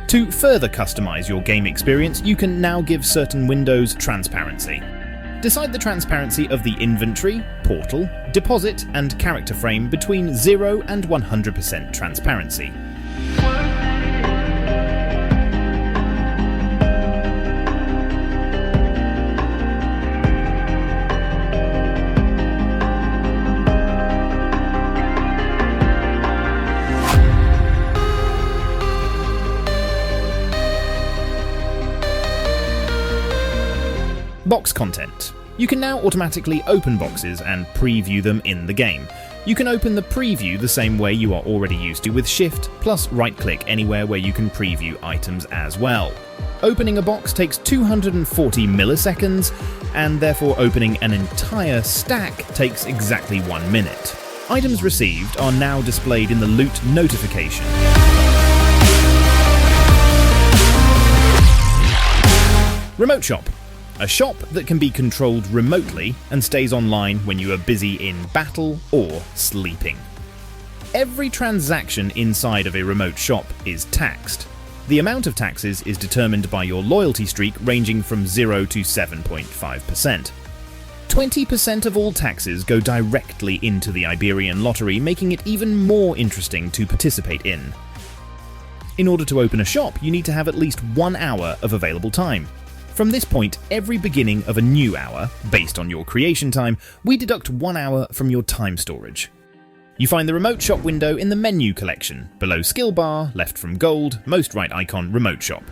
To further customize your game experience, you can now give certain windows transparency. Decide the transparency of the inventory, portal, deposit, and character frame between 0 and 100% transparency. Box content. You can now automatically open boxes and preview them in the game. You can open the preview the same way you are already used to with Shift, plus right-click anywhere where you can preview items as well. Opening a box takes 240 milliseconds, and therefore opening an entire stack takes exactly 1 minute. Items received are now displayed in the loot notification. Remote shop. A shop that can be controlled remotely and stays online when you are busy in battle or sleeping. Every transaction inside of a remote shop is taxed. The amount of taxes is determined by your loyalty streak, ranging from 0 to 7.5%. 20% of all taxes go directly into the Iberian lottery, making it even more interesting to participate in. In order to open a shop, you need to have at least 1 hour of available time. From this point, every beginning of a new hour, based on your creation time, we deduct 1 hour from your time storage. You find the remote shop window in the menu collection, below skill bar, left from gold, most right icon, remote shop.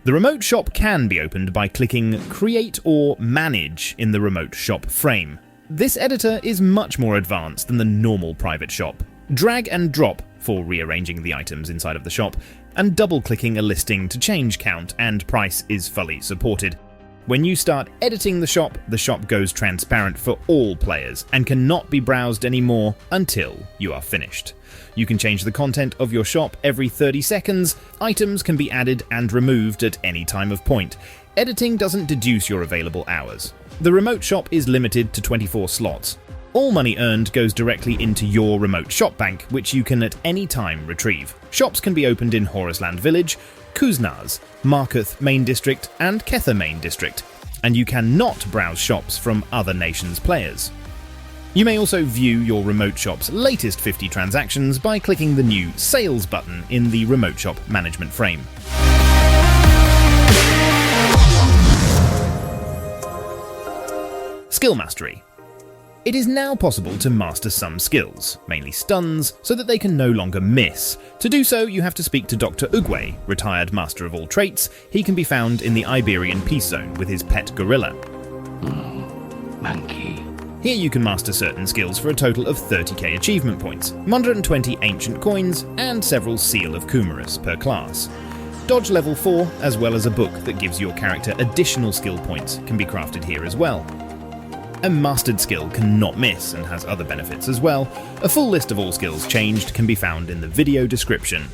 The remote shop can be opened by clicking Create or Manage in the remote shop frame. This editor is much more advanced than the normal private shop. Drag and drop for rearranging the items inside of the shop, and double-clicking a listing to change count and price is fully supported. When you start editing the shop goes transparent for all players and cannot be browsed anymore until you are finished. You can change the content of your shop every 30 seconds, items can be added and removed at any time of point. Editing doesn't deduce your available hours. The remote shop is limited to 24 slots. All money earned goes directly into your remote shop bank, which you can at any time retrieve. Shops can be opened in Horusland Village, 𝗰𝗰𝗵, Markarth Main District, and 𝗤𝗄 Main District, and you cannot browse shops from other nations' players. You may also view your remote shop's latest 50 transactions by clicking the new Sales button in the remote shop management frame. Skill Mastery. It is now possible to master some skills, mainly stuns, so that they can no longer miss. To do so, you have to speak to Dr. 𝗰𝗰𝗵, retired master of all traits. He can be found in the Iberian Peace Zone with his pet gorilla. Monkey. Here you can master certain skills for a total of 30k achievement points, 120 ancient coins, and several Seal of 𝗰𝗵 per class. Dodge level 4, as well as a book that gives your character additional skill points, can be crafted here as well. A mastered skill cannot miss and has other benefits as well. A full list of all skills changed can be found in the video description.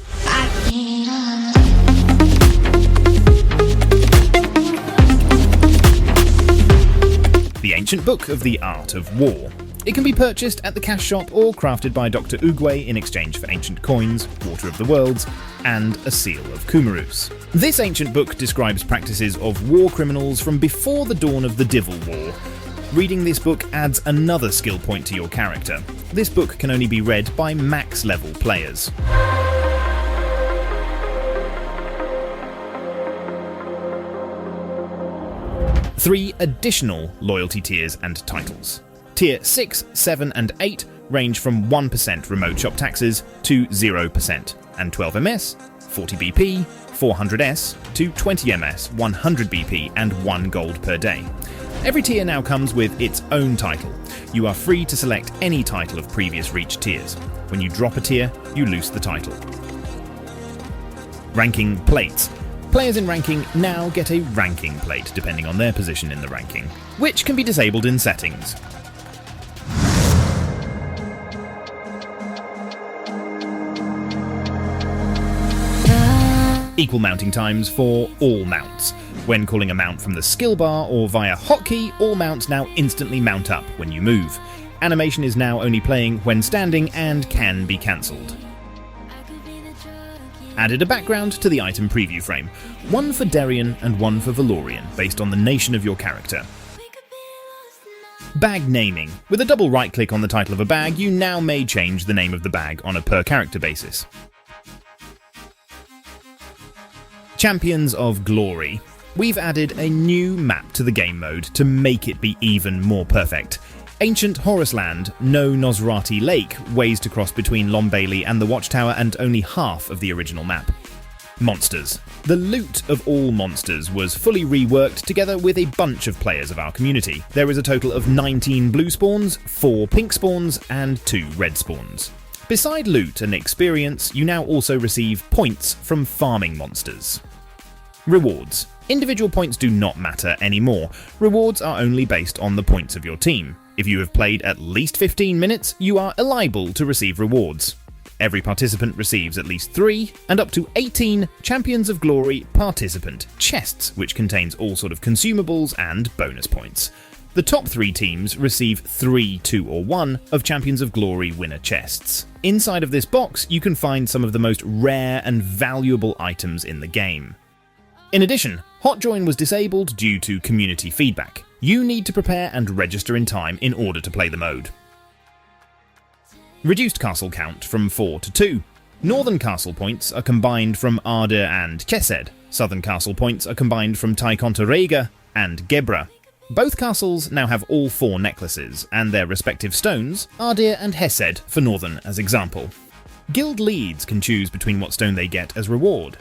The Ancient Book of the Art of War. It can be purchased at the cash shop or crafted by Dr. 𝗰𝗰𝗵 in exchange for ancient coins, Water of the Worlds, and a Seal of 𝗰𝗵. This ancient book describes practices of war criminals from before the dawn of the Civil War. Reading this book adds another skill point to your character. This book can only be read by max level players. Three additional loyalty tiers and titles. Tier 6, 7 and 8 range from 1% remote shop taxes to 0%, and 12 MS, 40 BP, 400 S to 20 MS, 100 BP and 1 gold per day. Every tier now comes with its own title. You are free to select any title of previous reached tiers. When you drop a tier, you lose the title. Ranking plates. Players in ranking now get a ranking plate depending on their position in the ranking, which can be disabled in settings. Equal mounting times for all mounts. When calling a mount from the skill bar or via hotkey, all mounts now instantly mount up when you move. Animation is now only playing when standing and can be cancelled. Added a background to the item preview frame, one for 𝗤𝘰𝗰 and one for 𝗤𝗁𝗰, based on the nation of your character. Bag naming. With a double right-click on the title of a bag, you now may change the name of the bag on a per-character basis. Champions of Glory. We've added a new map to the game mode to make it be even more perfect. Ancient Horus Land, no Nosrati Lake, ways to cross between 𝗤𝗏𝗟𝗠 and the Watchtower, and only half of the original map. Monsters. The loot of all monsters was fully reworked together with a bunch of players of our community. There is a total of 19 blue spawns, 4 pink spawns, and 2 red spawns. Beside loot and experience, you now also receive points from farming monsters. Rewards. Individual points do not matter anymore. Rewards are only based on the points of your team. If you have played at least 15 minutes, you are eligible to receive rewards. Every participant receives at least 3 and up to 18 Champions of Glory participant chests, which contains all sort of consumables and bonus points. The top 3 teams receive 3, 2 or 1 of Champions of Glory winner chests. Inside of this box, you can find some of the most rare and valuable items in the game. In addition, Hot Join was disabled due to community feedback. You need to prepare and register in time in order to play the mode. Reduced castle count from 4 to 2. Northern castle points are combined from 𝗤𝗏𝗏 and 𝗤𝗏𝗏. Southern castle points are combined from 𝗤𝗏𝗏𝗏 and 𝗤𝗏𝗏. Both castles now have all 4 necklaces, and their respective stones, 𝗤𝗏𝗏 and 𝗤𝗏𝗏 for Northern as example. Guild leads can choose between what stone they get as reward.